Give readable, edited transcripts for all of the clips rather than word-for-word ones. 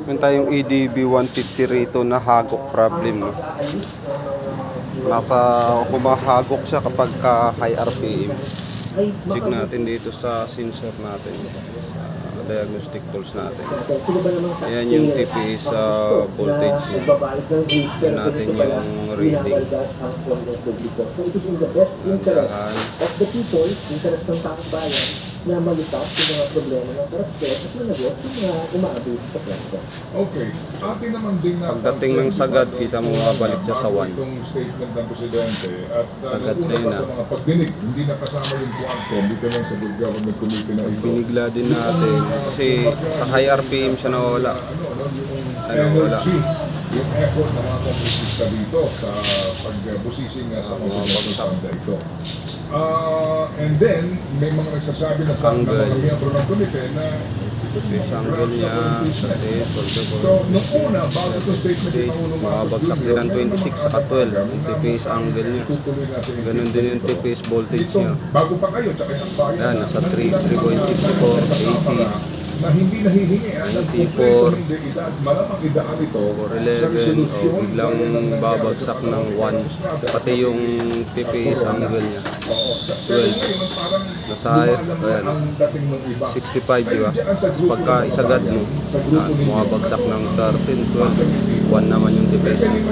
Meron tayong EDB 150 rito na hagok problem, no? Humahagok siya kapag high RPM. Check natin dito sa sensor natin, sa diagnostic tools natin. Ayan yung TPS sa voltage. Ayan natin yung reading. Na malutap yung mga problema ng korupsyon at managot yung mga umaabot sa pwesto. Okay. Atin naman din na pagdating ng sagad, kita mo mabalik siya sa 1. Itong statement ng Presidente at sagad na yun, sa mga pagdinig, hindi nakasama yung Quadcom dito lang sa Good Government Committee na ito. Binigla din natin kasi sa high RPM siya nawala. Wala. Yung effort ng mga kongresista dito sa pagbusising sa pagkakasanda ito. And then, may mga nagsasabi na sa mga miyembro ng komite na angle niya, so, nung una, bago itong statement ng Pangulong makabagsak din ang 26 sa 12 yung TPS angle niya. Ganun din yung TPS voltage niya. Bago pa kayo, tsaka yung bayan. Yan, nasa 3.64, 80. Na hindi nahihingi ang T4, malamang idaan ito 411, o biglang babagsak ng 1, pati yung TPS angle niya 12, nasa ayan, 65, di ba? Tapos pagka isagad mo, bumabagsak ng 13, 12, 1 naman yung TPS niya.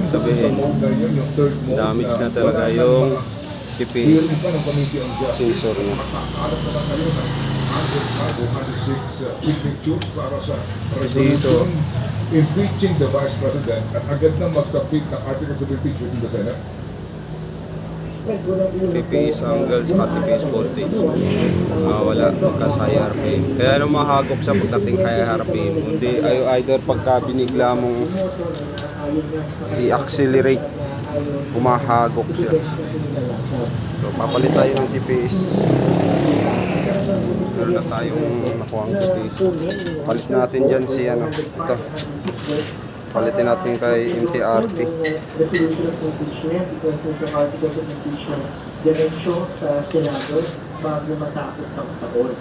Sabihin, damage na talaga yung TPS sensor niya. 106 signatures para sa Dito, impeaching the Vice President at agad na mag-submit ng articles of impeachment in the Senate. TPS angle sa TPS voltage. Wala pagka high RPM. Kaya nung mahagok siya pagdating high RPM. Hindi, either pagka binigla mong i-accelerate, humahagok siya. So, papalit tayo ng TPS. Meron na tayong nakuha ang TPS. Palit natin dyan si ito. Palitin natin kay MTRT. Diretso sa Senado bago matapos ang taon.